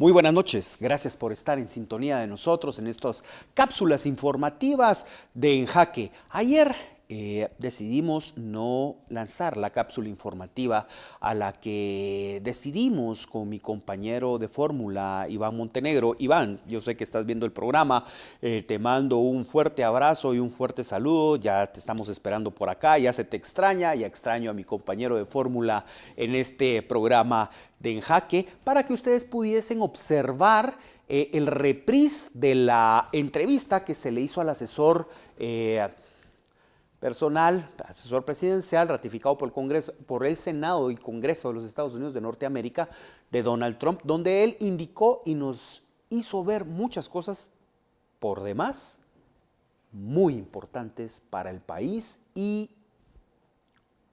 Muy buenas noches, gracias por estar en sintonía de nosotros en estas cápsulas informativas de En Jaque. Ayer decidimos no lanzar la cápsula informativa a la que decidimos con mi compañero de fórmula, Iván Montenegro. Iván, yo sé que estás viendo el programa, te mando un fuerte abrazo y un fuerte saludo, ya te estamos esperando por acá, ya se te extraña, ya extraño a mi compañero de fórmula en este programa de En Jaque, para que ustedes pudiesen observar el reprise de la entrevista que se le hizo al asesor personal, asesor presidencial, ratificado por el Congreso, por el Senado y Congreso de los Estados Unidos de Norteamérica, de Donald Trump, donde él indicó y nos hizo ver muchas cosas por demás muy importantes para el país y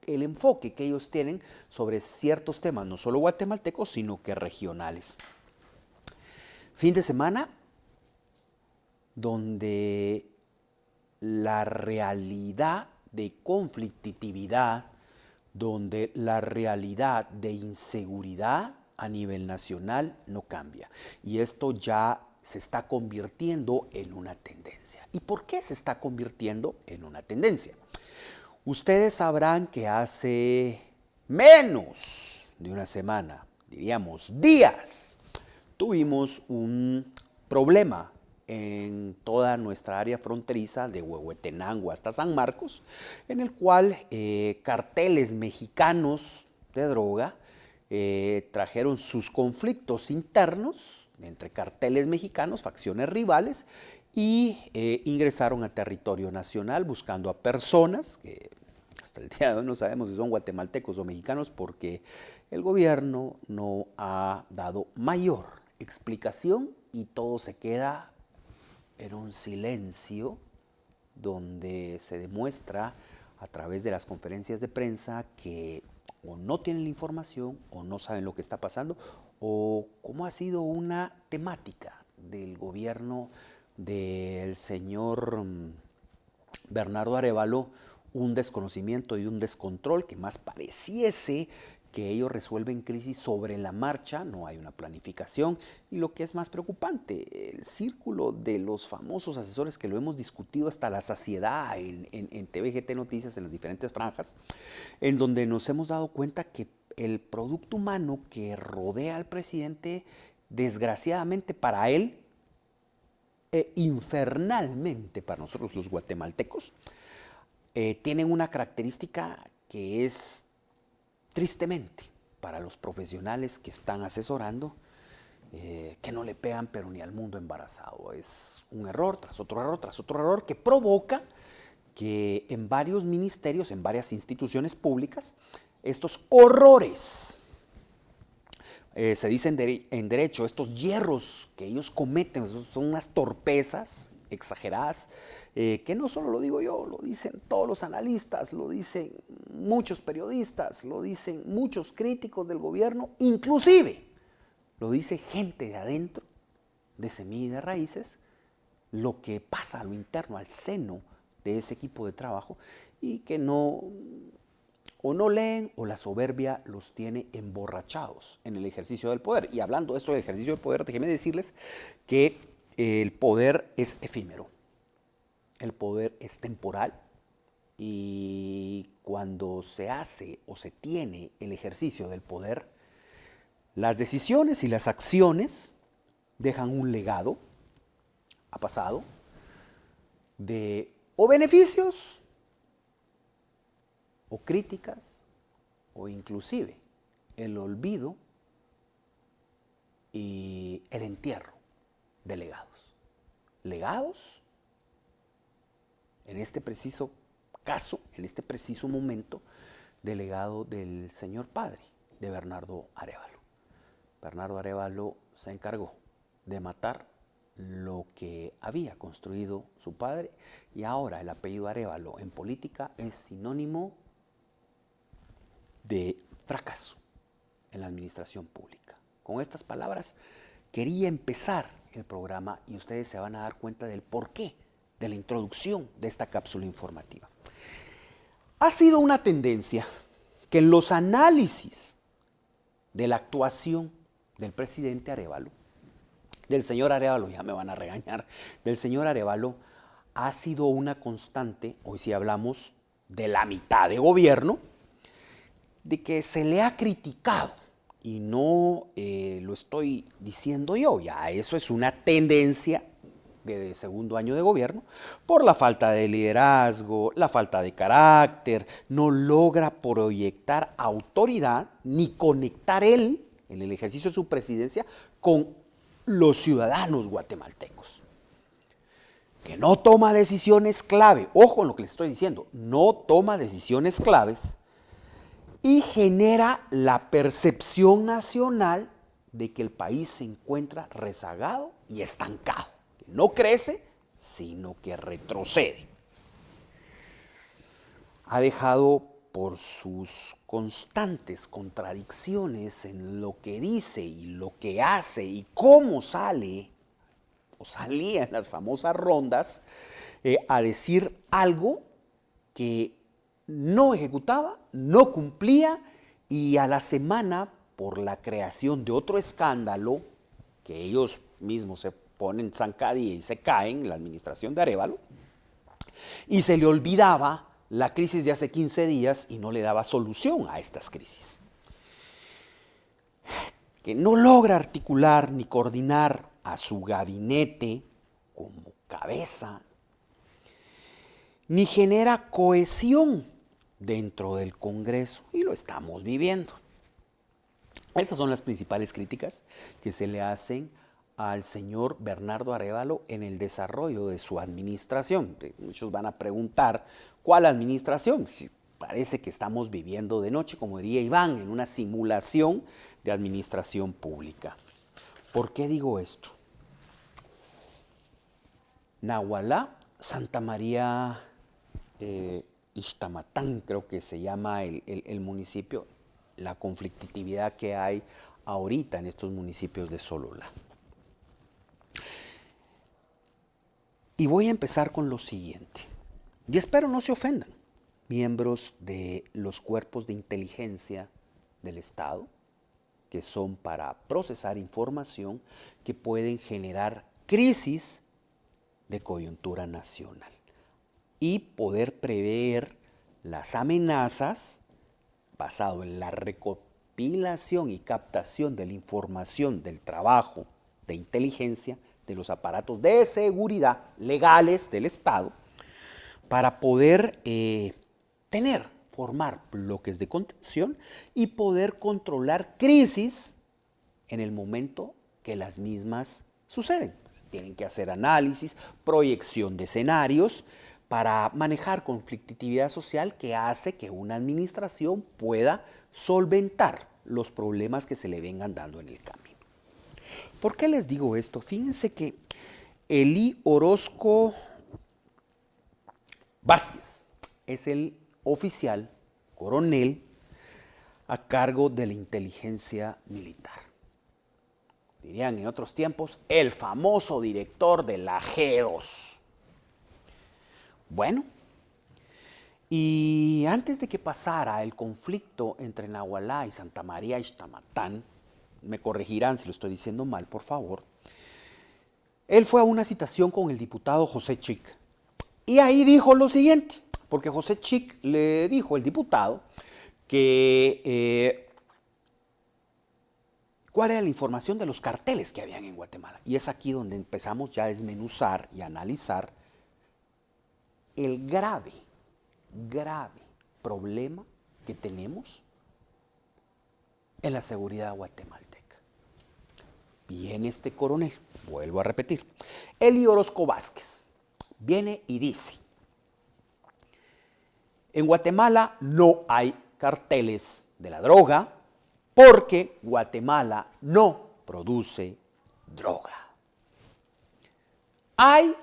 el enfoque que ellos tienen sobre ciertos temas, no solo guatemaltecos, sino que regionales. Fin de semana donde la realidad de conflictividad, donde la realidad de inseguridad a nivel nacional no cambia. Y esto ya se está convirtiendo en una tendencia. ¿Y por qué se está convirtiendo en una tendencia? Ustedes sabrán que hace menos de una semana, diríamos días, tuvimos un problema en toda nuestra área fronteriza de Huehuetenango hasta San Marcos, en el cual carteles mexicanos de droga trajeron sus conflictos internos entre carteles mexicanos, facciones rivales, y ingresaron a territorio nacional buscando a personas que hasta el día de hoy no sabemos si son guatemaltecos o mexicanos porque el gobierno no ha dado mayor explicación y todo se queda en un silencio donde se demuestra a través de las conferencias de prensa que o no tienen la información o no saben lo que está pasando o cómo ha sido una temática del gobierno del señor Bernardo Arévalo, un desconocimiento y un descontrol que más pareciese que ellos resuelven crisis sobre la marcha, no hay una planificación y lo que es más preocupante, el círculo de los famosos asesores que lo hemos discutido hasta la saciedad en TVGT Noticias, en las diferentes franjas, en donde nos hemos dado cuenta que el producto humano que rodea al presidente, desgraciadamente para él, infernalmente para nosotros los guatemaltecos, tienen una característica que es tristemente para los profesionales que están asesorando, que no le pegan pero ni al mundo embarazado. Es un error tras otro error tras otro error que provoca que en varios ministerios, en varias instituciones públicas, estos horrores, se dice en derecho, estos hierros que ellos cometen, son unas torpezas exageradas, que no solo lo digo yo, lo dicen todos los analistas, lo dicen muchos periodistas, lo dicen muchos críticos del gobierno, inclusive lo dice gente de adentro, de Semilla y de Raíces, lo que pasa a lo interno, al seno de ese equipo de trabajo y que no leen o la soberbia los tiene emborrachados en el ejercicio del poder. Y hablando de esto del ejercicio del poder, déjenme decirles que el poder es efímero, el poder es temporal y cuando se hace o se tiene el ejercicio del poder, las decisiones y las acciones dejan un legado, ha pasado, de o beneficios o críticas o inclusive el olvido y el entierro de legados. Legados, en este preciso caso, en este preciso momento, del legado del señor padre, de Bernardo Arévalo. Bernardo Arévalo se encargó de matar lo que había construido su padre y ahora el apellido Arévalo en política es sinónimo de fracaso en la administración pública. Con estas palabras quería empezar el programa y ustedes se van a dar cuenta del porqué de la introducción de esta cápsula informativa. Ha sido una tendencia que en los análisis de la actuación del presidente Arévalo del señor Arévalo, ya me van a regañar, del señor Arévalo ha sido una constante, hoy sí hablamos de la mitad de gobierno, de que se le ha criticado, y no lo estoy diciendo yo, ya eso es una tendencia de segundo año de gobierno, por la falta de liderazgo, la falta de carácter, no logra proyectar autoridad ni conectar él, en el ejercicio de su presidencia, con los ciudadanos guatemaltecos. Que no toma decisiones clave, ojo en lo que les estoy diciendo, no toma decisiones claves y genera la percepción nacional de que el país se encuentra rezagado y estancado. No crece, sino que retrocede. Ha dejado por sus constantes contradicciones en lo que dice y lo que hace y cómo sale o salía en las famosas rondas a decir algo que no ejecutaba, no cumplía, y a la semana, por la creación de otro escándalo, que ellos mismos se ponen zancadilla y se caen, la administración de Arévalo, y se le olvidaba la crisis de hace 15 días y no le daba solución a estas crisis. Que no logra articular ni coordinar a su gabinete como cabeza, ni genera cohesión dentro del Congreso, y lo estamos viviendo. Esas son las principales críticas que se le hacen al señor Bernardo Arévalo en el desarrollo de su administración. Muchos van a preguntar, ¿cuál administración? Si parece que estamos viviendo de noche, como diría Iván, en una simulación de administración pública. ¿Por qué digo esto? Nahualá, Santa María Ixtamatán, creo que se llama el municipio, la conflictividad que hay ahorita en estos municipios de Sololá. Y voy a empezar con lo siguiente, y espero no se ofendan, miembros de los cuerpos de inteligencia del Estado, que son para procesar información que pueden generar crisis de coyuntura nacional y poder prever las amenazas basado en la recopilación y captación de la información del trabajo de inteligencia de los aparatos de seguridad legales del Estado para poder formar bloques de contención y poder controlar crisis en el momento que las mismas suceden. Tienen que hacer análisis, proyección de escenarios para manejar conflictividad social que hace que una administración pueda solventar los problemas que se le vengan dando en el camino. ¿Por qué les digo esto? Fíjense que Elí Orozco Vázquez es el oficial, coronel, a cargo de la inteligencia militar. Dirían en otros tiempos, el famoso director de la G2. Bueno, y antes de que pasara el conflicto entre Nahualá y Santa María Ixtamatán, me corregirán si lo estoy diciendo mal, por favor, él fue a una citación con el diputado José Chic. Y ahí dijo lo siguiente, porque José Chic le dijo, el diputado, que cuál era la información de los carteles que habían en Guatemala. Y es aquí donde empezamos ya a desmenuzar y a analizar el grave problema que tenemos en la seguridad guatemalteca. Viene este coronel, vuelvo a repetir, Elí Orozco Vázquez, viene y dice, en Guatemala no hay carteles de la droga porque Guatemala no produce droga. Hay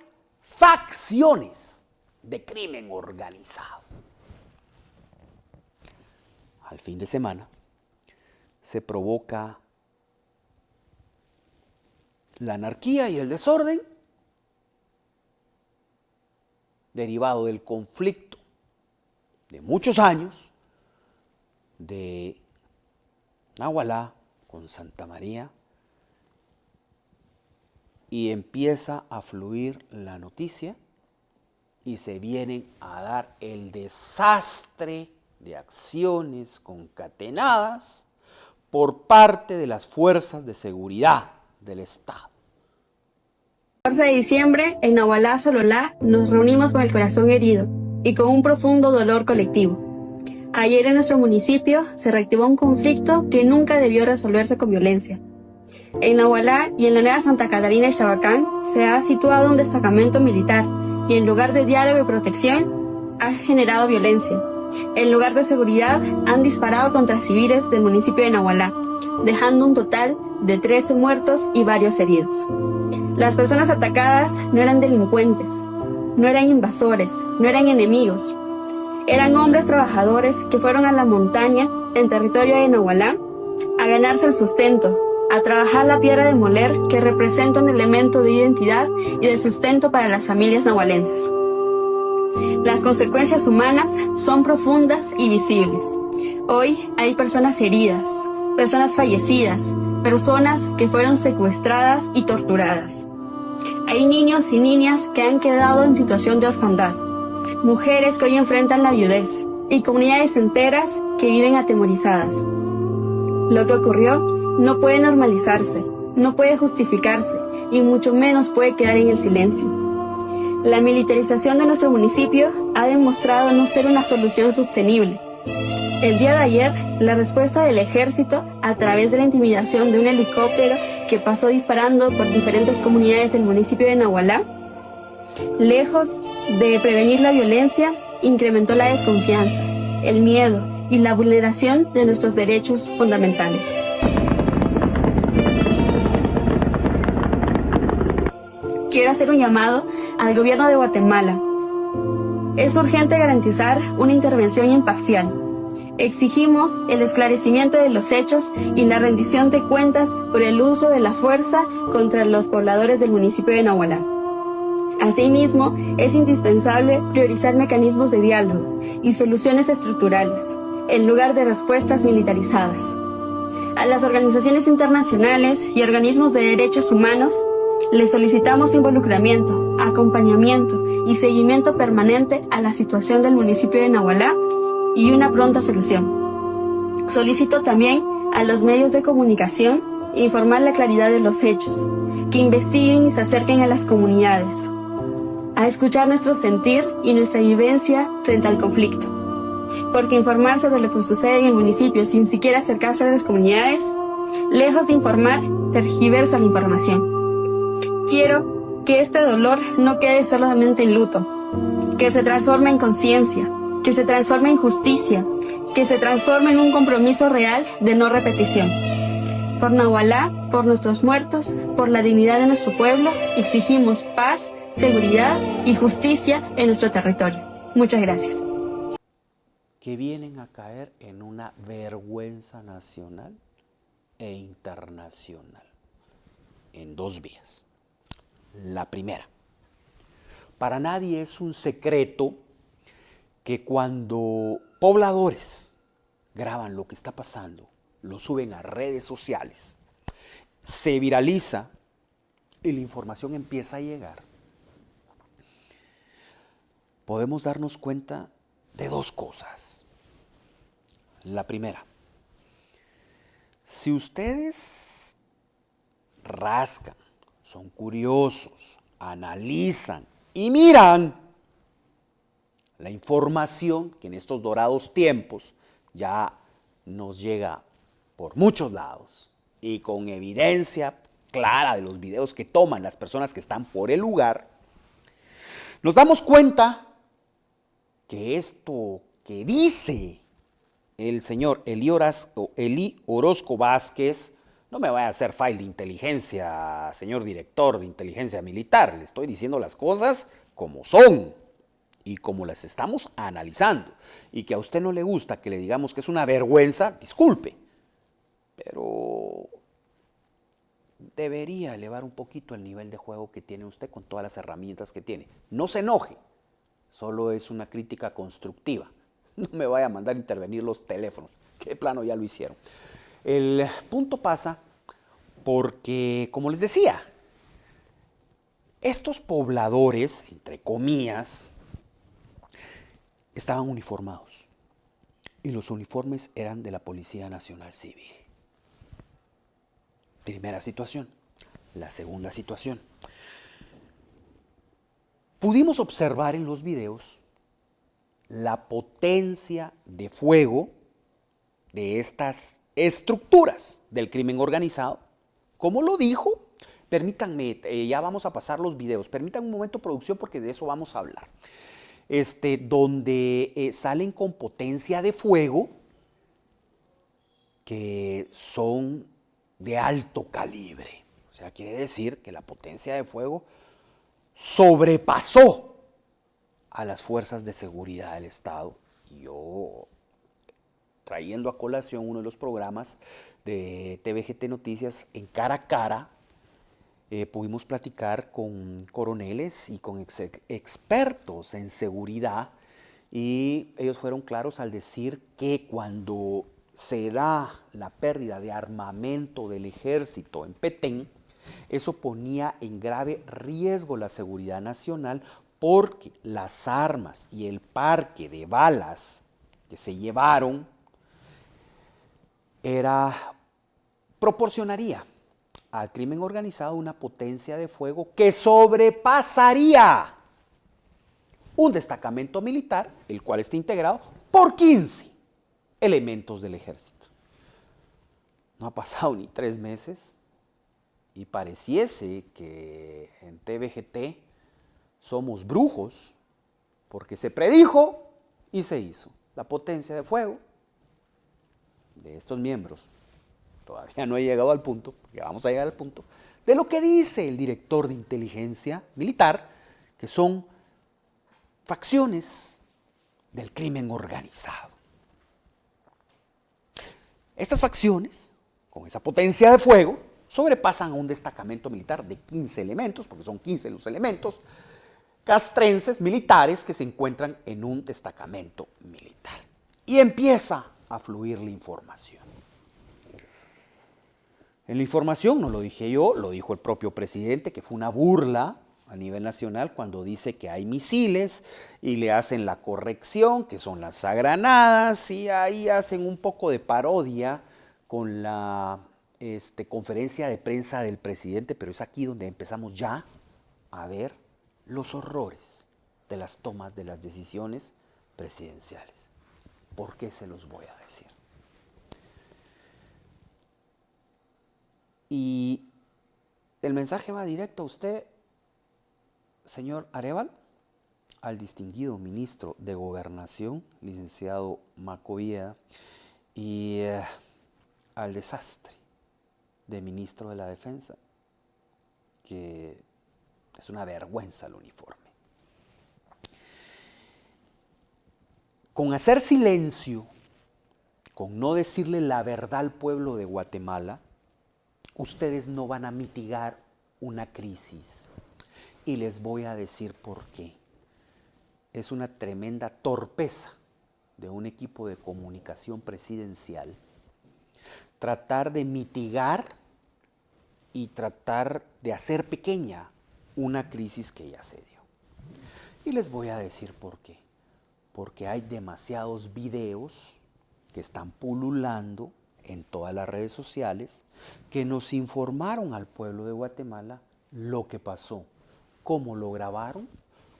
facciones de crimen organizado. Al fin de semana se provoca la anarquía y el desorden derivado del conflicto de muchos años de Nahualá con Santa María y empieza a fluir la noticia y se vienen a dar el desastre de acciones concatenadas por parte de las fuerzas de seguridad del Estado. El 14 de diciembre, en Nahualá, Sololá, nos reunimos con el corazón herido y con un profundo dolor colectivo. Ayer en nuestro municipio se reactivó un conflicto que nunca debió resolverse con violencia. En Nahualá y en la Nueva Santa Catarina y Chabacán se ha situado un destacamento militar y en lugar de diálogo y protección ha generado violencia. En lugar de seguridad han disparado contra civiles del municipio de Nahualá, dejando un total de 13 muertos y varios heridos. Las personas atacadas no eran delincuentes, no eran invasores, no eran enemigos. Eran hombres trabajadores que fueron a la montaña, en territorio de Nahualá, a ganarse el sustento, a trabajar la piedra de moler que representa un elemento de identidad y de sustento para las familias nahualenses. Las consecuencias humanas son profundas y visibles. Hoy hay personas heridas, personas fallecidas, personas que fueron secuestradas y torturadas. Hay niños y niñas que han quedado en situación de orfandad, mujeres que hoy enfrentan la viudez y comunidades enteras que viven atemorizadas. Lo que ocurrió no puede normalizarse, no puede justificarse y mucho menos puede quedar en el silencio. La militarización de nuestro municipio ha demostrado no ser una solución sostenible. El día de ayer, la respuesta del ejército, a través de la intimidación de un helicóptero que pasó disparando por diferentes comunidades del municipio de Nahualá, lejos de prevenir la violencia, incrementó la desconfianza, el miedo y la vulneración de nuestros derechos fundamentales. Quiero hacer un llamado al gobierno de Guatemala. Es urgente garantizar una intervención imparcial. Exigimos el esclarecimiento de los hechos y la rendición de cuentas por el uso de la fuerza contra los pobladores del municipio de Nahualá. Asimismo, es indispensable priorizar mecanismos de diálogo y soluciones estructurales, en lugar de respuestas militarizadas. A las organizaciones internacionales y organismos de derechos humanos, les solicitamos involucramiento, acompañamiento y seguimiento permanente a la situación del municipio de Nahualá y una pronta solución. Solicito también a los medios de comunicación informar la claridad de los hechos, que investiguen y se acerquen a las comunidades, a escuchar nuestro sentir y nuestra vivencia frente al conflicto. Porque informar sobre lo que sucede en el municipio sin siquiera acercarse a las comunidades, lejos de informar, tergiversa la información. Quiero que este dolor no quede solamente en luto, que se transforme en conciencia, que se transforme en justicia, que se transforme en un compromiso real de no repetición. Por Nahualá, por nuestros muertos, por la dignidad de nuestro pueblo, exigimos paz, seguridad y justicia en nuestro territorio. Muchas gracias. Que vienen a caer en una vergüenza nacional e internacional, en dos vías. La primera, para nadie es un secreto que cuando pobladores graban lo que está pasando, lo suben a redes sociales, se viraliza y la información empieza a llegar, podemos darnos cuenta de dos cosas. La primera, si ustedes rascan, son curiosos, analizan y miran la información que en estos dorados tiempos ya nos llega por muchos lados y con evidencia clara de los videos que toman las personas que están por el lugar, nos damos cuenta que esto que dice el señor Eli Orozco Vázquez, no me vaya a hacer file de inteligencia, señor director de inteligencia militar, le estoy diciendo las cosas como son y como las estamos analizando, y que a usted no le gusta que le digamos que es una vergüenza, disculpe, pero debería elevar un poquito el nivel de juego que tiene usted con todas las herramientas que tiene. No se enoje, solo es una crítica constructiva. No me vaya a mandar intervenir los teléfonos, que de plano ya lo hicieron. El punto pasa porque, como les decía, Estos pobladores, entre comillas, estaban uniformados y los uniformes eran de la Policía Nacional Civil. Primera situación. La segunda situación. Pudimos observar en los videos la potencia de fuego de estas estructuras del crimen organizado. Como lo dijo, permítanme, ya vamos a pasar los videos, permítanme un momento, producción, porque de eso vamos a hablar. Donde salen con potencia de fuego que son de alto calibre. O sea, quiere decir que la potencia de fuego sobrepasó a las fuerzas de seguridad del Estado. Yo, trayendo a colación uno de los programas de TVGT Noticias en Cara a Cara, pudimos platicar con coroneles y con expertos en seguridad, y ellos fueron claros al decir que cuando se da la pérdida de armamento del ejército en Petén, eso ponía en grave riesgo la seguridad nacional, porque las armas y el parque de balas que se llevaron proporcionaría al crimen organizado una potencia de fuego que sobrepasaría un destacamento militar, el cual está integrado por 15 elementos del ejército. No ha pasado ni 3 meses y pareciese que en TVGT somos brujos, porque se predijo y se hizo. La potencia de fuego de estos miembros todavía no he llegado al punto, porque vamos a llegar al punto, de lo que dice el director de inteligencia militar, que son facciones del crimen organizado. Estas facciones, con esa potencia de fuego, sobrepasan a un destacamento militar de 15 elementos, porque son 15 los elementos castrenses militares que se encuentran en un destacamento militar. Y empieza a fluir la información. En la información, no lo dije yo, lo dijo el propio presidente, que fue una burla a nivel nacional cuando dice que hay misiles y le hacen la corrección, que son las granadas, y ahí hacen un poco de parodia con la conferencia de prensa del presidente, pero es aquí donde empezamos ya a ver los horrores de las tomas de las decisiones presidenciales. ¿Por qué se los voy a decir? Y el mensaje va directo a usted, señor Arévalo, al distinguido ministro de Gobernación, licenciado Macovía, y al desastre de ministro de la Defensa, que es una vergüenza el uniforme. Con hacer silencio, con no decirle la verdad al pueblo de Guatemala, ustedes no van a mitigar una crisis. Y les voy a decir por qué. Es una tremenda torpeza de un equipo de comunicación presidencial tratar de mitigar y tratar de hacer pequeña una crisis que ya se dio. Y les voy a decir por qué. Porque hay demasiados videos que están pululando en todas las redes sociales que nos informaron al pueblo de Guatemala lo que pasó, cómo lo grabaron,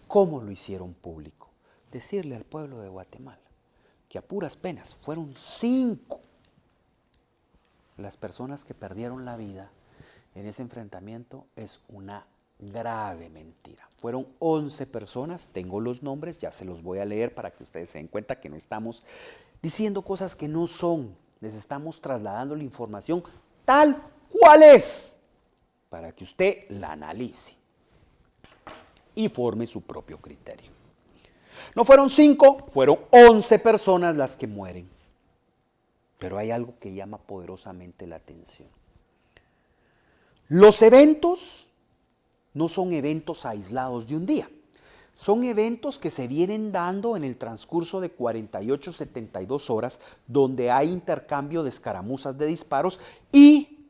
cómo lo hicieron público. Decirle al pueblo de Guatemala que a puras penas fueron 5 las personas que perdieron la vida en ese enfrentamiento es una grave mentira. Fueron 11 personas, tengo los nombres, ya se los voy a leer para que ustedes se den cuenta que no estamos diciendo cosas que no son, les estamos trasladando la información tal cual es, para que usted la analice y forme su propio criterio. No fueron 5, fueron 11 personas las que mueren. Pero hay algo que llama poderosamente la atención. Los eventos no son eventos aislados de un día. Son eventos que se vienen dando en el transcurso de 48, 72 horas, donde hay intercambio de escaramuzas de disparos y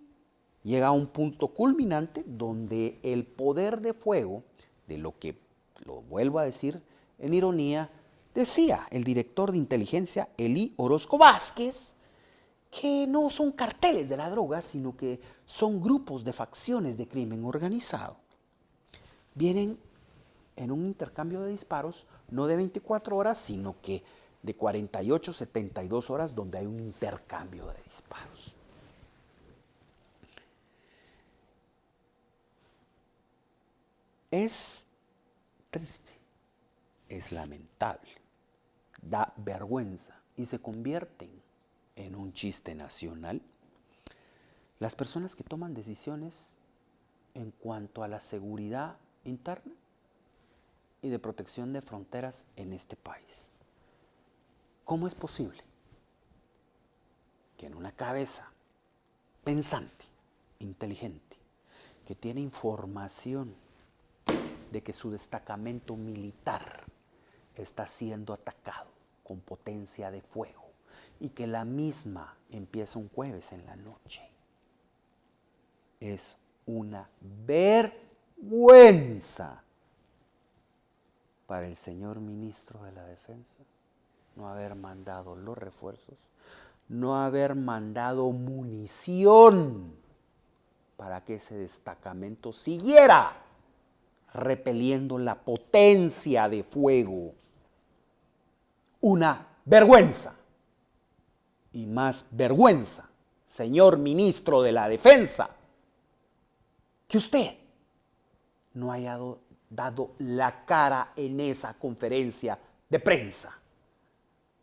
llega a un punto culminante donde el poder de fuego, de lo que, lo vuelvo a decir en ironía, decía el director de inteligencia Elí Orozco Vázquez, que no son carteles de la droga, sino que son grupos de facciones de crimen organizado. Vienen en un intercambio de disparos, no de 24 horas, sino que de 48, 72 horas, donde hay un intercambio de disparos. Es triste, es lamentable, da vergüenza y se convierten en un chiste nacional las personas que toman decisiones en cuanto a la seguridad interna y de protección de fronteras en este país. ¿Cómo es posible que en una cabeza pensante, inteligente, que tiene información de que su destacamento militar está siendo atacado con potencia de fuego y que la misma empieza un jueves en la noche? Es una vergüenza para el señor ministro de la Defensa no haber mandado los refuerzos, no haber mandado munición para que ese destacamento siguiera repeliendo la potencia de fuego. Una vergüenza. Y más vergüenza, señor ministro de la Defensa, que usted no haya dado la cara en esa conferencia de prensa.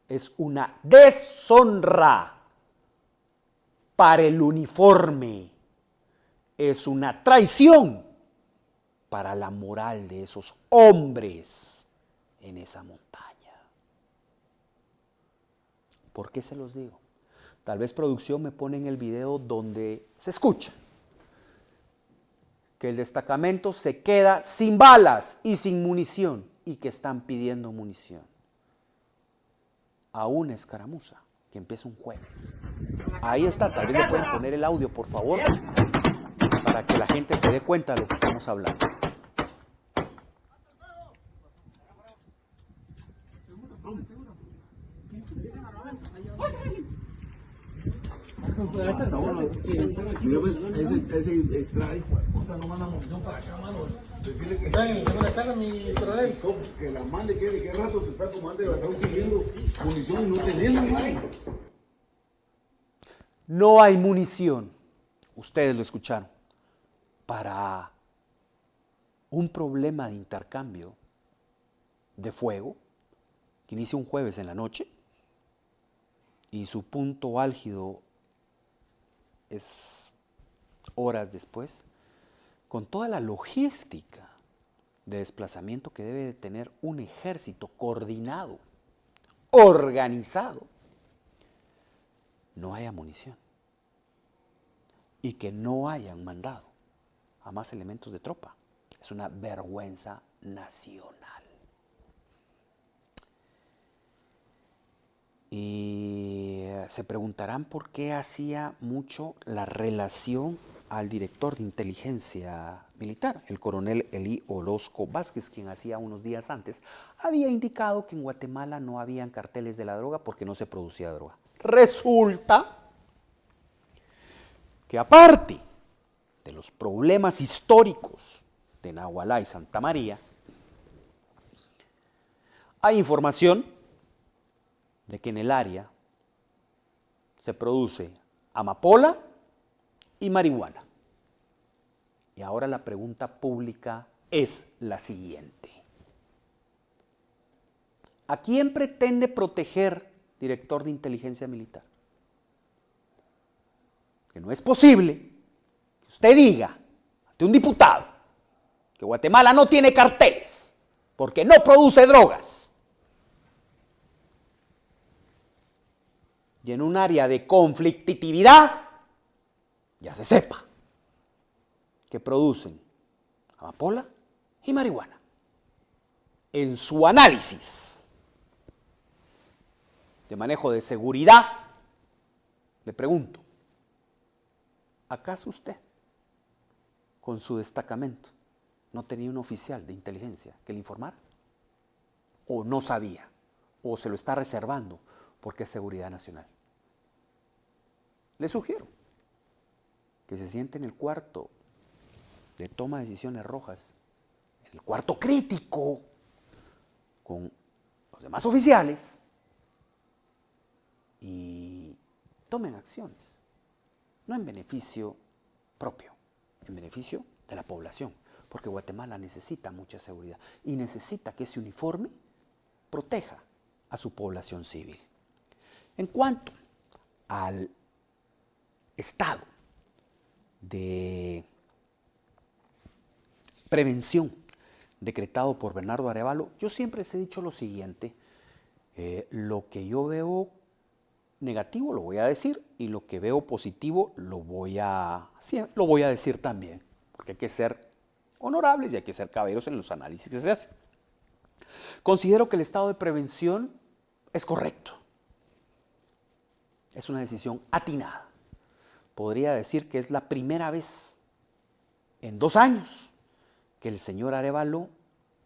Es una deshonra para el uniforme. Es una traición para la moral de esos hombres en esa montaña. ¿Por qué se los digo? Tal vez producción me pone en el video donde se escucha que el destacamento se queda sin balas y sin munición y que están pidiendo munición a una escaramuza que empieza un jueves. Ahí está, tal vez le pueden poner el audio, por favor, para que la gente se dé cuenta de lo que estamos hablando. Mira, pues, ese extra, hijo de puta, no manda munición para acá, mano. Decirle que que la mande, que de qué rato se está tomando y va a estar pidiendo munición y no tenemos, mano. No hay munición, ustedes lo escucharon, para un problema de intercambio de fuego que inicia un jueves en la noche y su punto álgido es horas después, con toda la logística de desplazamiento que debe de tener un ejército coordinado, organizado, no haya munición y que no hayan mandado a más elementos de tropa. Es una vergüenza nacional. Y se preguntarán por qué hacía mucho la relación al director de inteligencia militar, el coronel Elí Orozco Vázquez, quien hacía unos días antes había indicado que en Guatemala no habían carteles de la droga porque no se producía droga. Resulta que aparte de los problemas históricos de Nahualá y Santa María, hay información de que en el área se produce amapola y marihuana. Y ahora la pregunta pública es la siguiente. ¿A quién pretende proteger, director de inteligencia militar? Que no es posible que usted diga ante un diputado que Guatemala no tiene carteles porque no produce drogas. Y en un área de conflictividad, ya se sepa que producen amapola y marihuana. En su análisis de manejo de seguridad, le pregunto, ¿acaso usted con su destacamento, no tenía un oficial de inteligencia que le informara, o no sabía, o se lo está reservando porque es seguridad nacional. Le sugiero que se siente en el cuarto de toma de decisiones rojas, en el cuarto crítico, con los demás oficiales, y tomen acciones, no en beneficio propio, en beneficio de la población, porque Guatemala necesita mucha seguridad y necesita que ese uniforme proteja a su población civil. En cuanto al estado de prevención decretado por Bernardo Arévalo, yo siempre les he dicho lo siguiente: lo que yo veo negativo lo voy a decir, y lo que veo positivo lo voy a decir también, porque hay que ser honorables y hay que ser caballeros en los análisis que se hacen. Considero que el estado de prevención es correcto. Es una decisión atinada. Podría decir que es la primera vez en 2 años que el señor Arévalo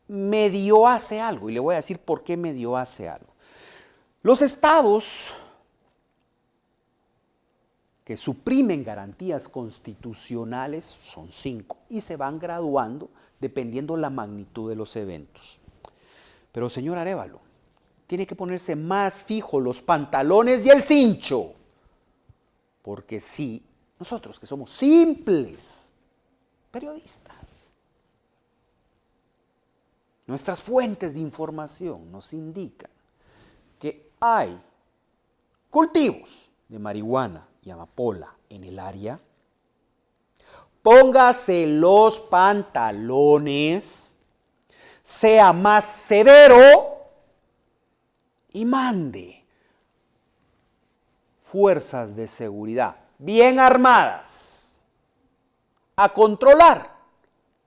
medio hace algo, y le voy a decir por qué medio hace algo. Los estados que suprimen garantías constitucionales son 5 y se van graduando dependiendo la magnitud de los eventos. Pero señor Arévalo, tiene que ponerse más fijo los pantalones y el cincho, porque si nosotros, que somos simples periodistas, nuestras fuentes de información nos indican que hay cultivos de marihuana y amapola en el área, póngase los pantalones, sea más severo y mande fuerzas de seguridad bien armadas a controlar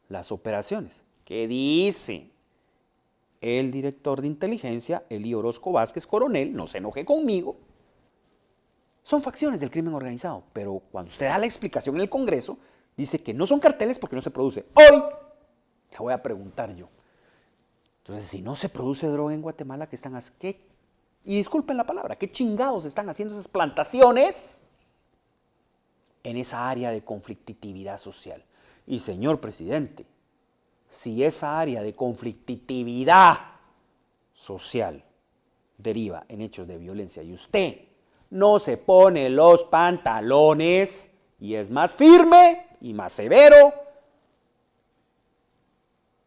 las operaciones. ¿Qué dice el director de inteligencia, Eli Orozco Vázquez, coronel? No se enoje conmigo. Son facciones del crimen organizado, pero cuando usted da la explicación en el Congreso, dice que no son carteles porque no se produce. Hoy le voy a preguntar yo. Entonces, si no se produce droga en Guatemala, ¿qué están haciendo? Y disculpen la palabra, ¿qué chingados están haciendo esas plantaciones en esa área de conflictividad social? Y señor presidente, si esa área de conflictividad social deriva en hechos de violencia y usted no se pone los pantalones y es más firme y más severo,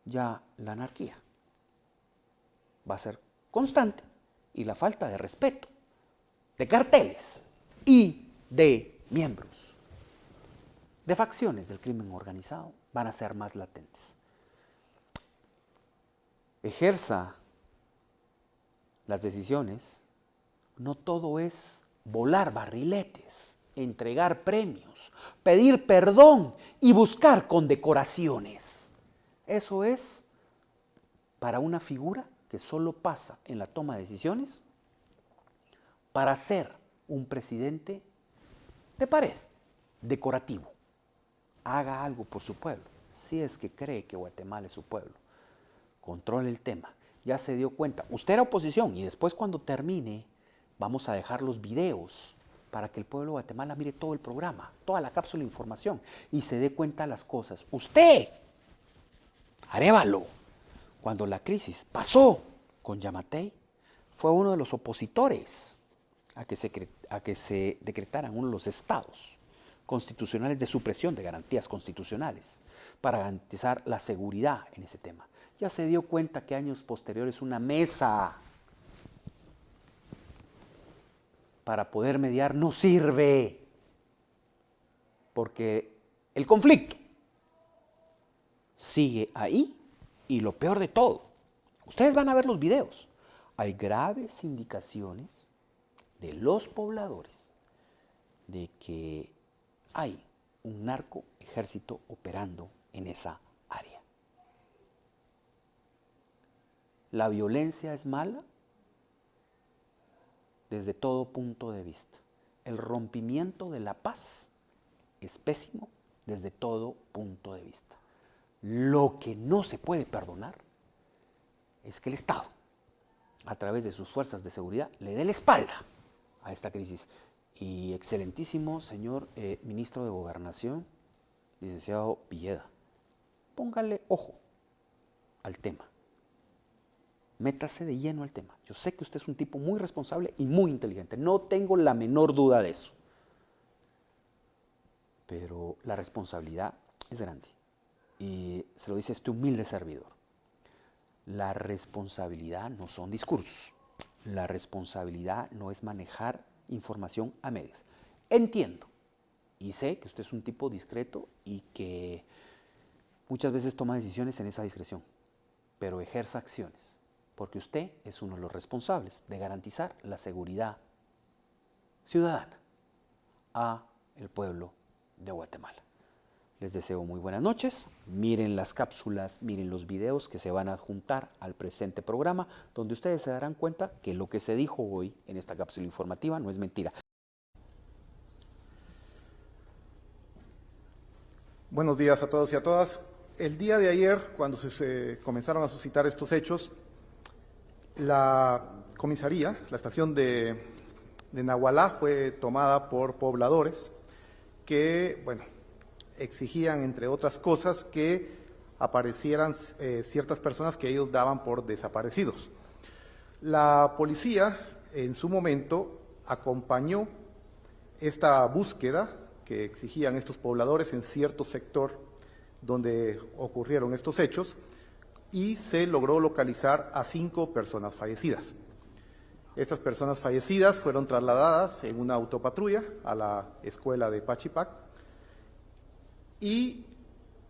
ya la anarquía va a ser constante y la falta de respeto de carteles y de miembros de facciones del crimen organizado van a ser más latentes. Ejerza las decisiones. No todo es volar barriletes, entregar premios, pedir perdón y buscar condecoraciones. Eso es para una figura que solo pasa en la toma de decisiones para ser un presidente de pared, decorativo. Haga algo por su pueblo, si es que cree que Guatemala es su pueblo. Controle el tema. Ya se dio cuenta. Usted era oposición y después, cuando termine, vamos a dejar los videos para que el pueblo de Guatemala mire todo el programa, toda la cápsula de información y se dé cuenta de las cosas. Usted, Arévalo, cuando la crisis pasó con Yamatei, fue uno de los opositores a que se decretaran uno de los estados constitucionales de supresión de garantías constitucionales para garantizar la seguridad en ese tema. Ya se dio cuenta que años posteriores una mesa para poder mediar no sirve, porque el conflicto sigue ahí y lo peor de todo, ustedes van a ver los videos, hay graves indicaciones de los pobladores de que hay un narco ejército operando en esa área. La violencia es mala desde todo punto de vista. El rompimiento de la paz es pésimo desde todo punto de vista. Lo que no se puede perdonar es que el Estado, a través de sus fuerzas de seguridad, le dé la espalda a esta crisis. Y excelentísimo señor ministro de Gobernación, licenciado Villeda, póngale ojo al tema. Métase de lleno al tema. Yo sé que usted es un tipo muy responsable y muy inteligente. No tengo la menor duda de eso. Pero la responsabilidad es grande. Y se lo dice este humilde servidor. La responsabilidad no son discursos. La responsabilidad no es manejar información a medias. Entiendo y sé que usted es un tipo discreto y que muchas veces toma decisiones en esa discreción, pero ejerza acciones, porque usted es uno de los responsables de garantizar la seguridad ciudadana a el pueblo de Guatemala. Les deseo muy buenas noches. Miren las cápsulas, miren los videos que se van a adjuntar al presente programa, donde ustedes se darán cuenta que lo que se dijo hoy en esta cápsula informativa no es mentira. Buenos días a todos y a todas. El día de ayer, cuando se comenzaron a suscitar estos hechos, la comisaría, la estación de Nahualá, fue tomada por pobladores que, bueno, exigían, entre otras cosas, que aparecieran ciertas personas que ellos daban por desaparecidos. La policía, en su momento, acompañó esta búsqueda que exigían estos pobladores en cierto sector donde ocurrieron estos hechos y se logró localizar a 5 personas fallecidas. Estas personas fallecidas fueron trasladadas en una autopatrulla a la escuela de Pachipac y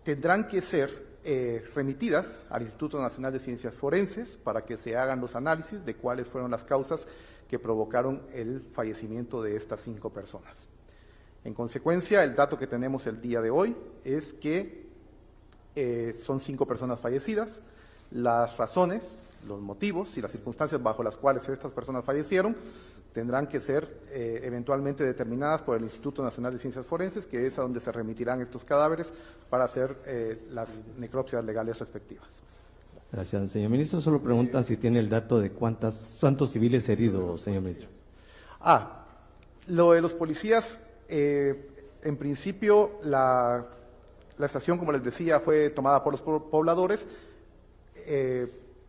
tendrán que ser remitidas al Instituto Nacional de Ciencias Forenses para que se hagan los análisis de cuáles fueron las causas que provocaron el fallecimiento de estas 5 personas. En consecuencia, el dato que tenemos el día de hoy es que son 5 personas fallecidas. Las razones, los motivos y las circunstancias bajo las cuales estas personas fallecieron tendrán que ser eventualmente determinadas por el Instituto Nacional de Ciencias Forenses, que es a donde se remitirán estos cadáveres para hacer las necropsias legales respectivas. Gracias, señor ministro. Solo preguntan si tiene el dato de cuántos civiles heridos, señor ministro. Lo de los policías, en principio la estación, como les decía, fue tomada por los pobladores,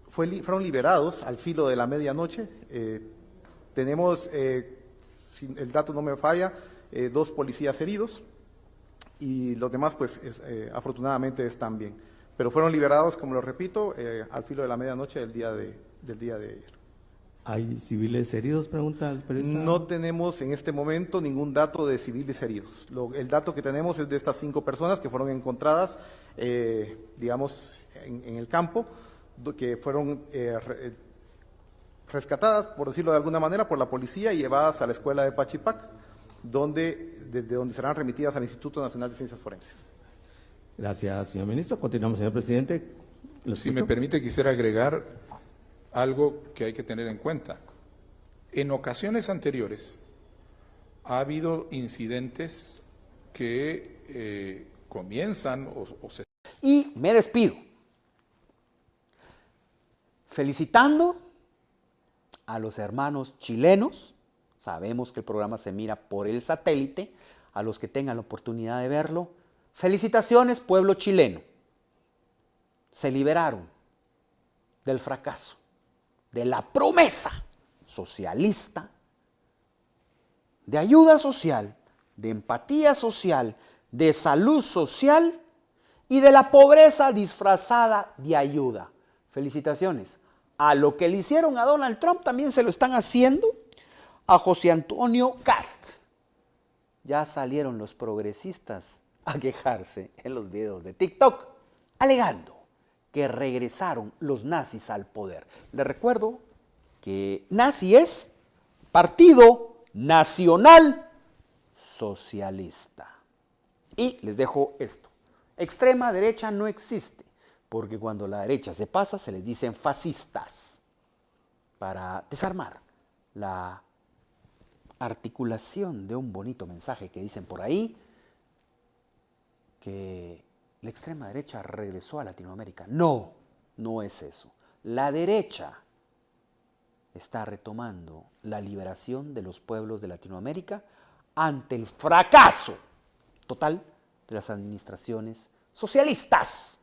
fueron liberados al filo de la medianoche. Tenemos, si el dato no me falla, 2 policías heridos y los demás, pues, afortunadamente están bien. Pero fueron liberados, como lo repito, al filo de la medianoche del día de ayer. ¿Hay civiles heridos? Pregunta el periodista. No tenemos en este momento ningún dato de civiles heridos. El dato que tenemos es de estas 5 personas que fueron encontradas, digamos, en el campo, que fueron rescatadas, por decirlo de alguna manera, por la policía y llevadas a la escuela de Pachipac, desde donde serán remitidas al Instituto Nacional de Ciencias Forenses. Gracias, señor ministro. Continuamos, señor presidente. Si me permite, quisiera agregar algo que hay que tener en cuenta. En ocasiones anteriores ha habido incidentes que comienzan o se... Y me despido felicitando a los hermanos chilenos. Sabemos que el programa se mira por el satélite. A los que tengan la oportunidad de verlo, felicitaciones, pueblo chileno. Se liberaron del fracaso, de la promesa socialista, de ayuda social, de empatía social, de salud social y de la pobreza disfrazada de ayuda. Felicitaciones. A lo que le hicieron a Donald Trump también se lo están haciendo a José Antonio Kast. Ya salieron los progresistas a quejarse en los videos de TikTok, alegando que regresaron los nazis al poder. Les recuerdo que nazi es Partido Nacional Socialista. Y les dejo esto. Extrema derecha no existe, porque cuando la derecha se pasa se les dicen fascistas, para desarmar la articulación de un bonito mensaje que dicen por ahí, que la extrema derecha regresó a Latinoamérica. No, no es eso. La derecha está retomando la liberación de los pueblos de Latinoamérica ante el fracaso total de las administraciones socialistas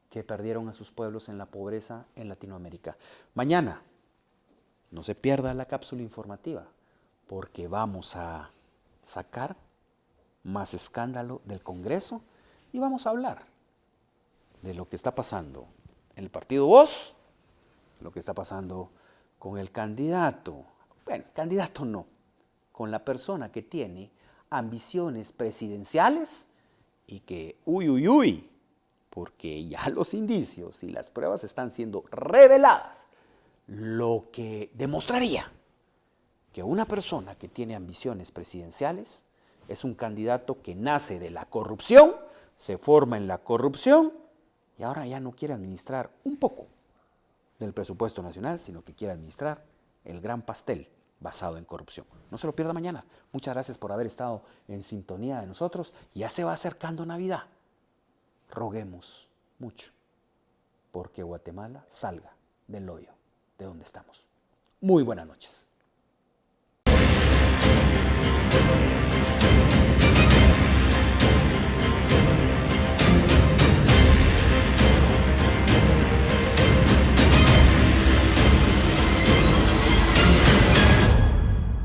que perdieron a sus pueblos en la pobreza en Latinoamérica. Mañana, no se pierda la cápsula informativa, porque vamos a sacar más escándalo del Congreso y vamos a hablar de lo que está pasando en el partido Voz, lo que está pasando con el candidato, bueno, candidato no, con la persona que tiene ambiciones presidenciales y que, uy, porque ya los indicios y las pruebas están siendo reveladas, lo que demostraría que una persona que tiene ambiciones presidenciales es un candidato que nace de la corrupción, se forma en la corrupción y ahora ya no quiere administrar un poco del presupuesto nacional, sino que quiere administrar el gran pastel basado en corrupción. No se lo pierda mañana. Muchas gracias por haber estado en sintonía de nosotros. Ya se va acercando Navidad. Roguemos mucho porque Guatemala salga del hoyo de donde estamos. Muy buenas noches.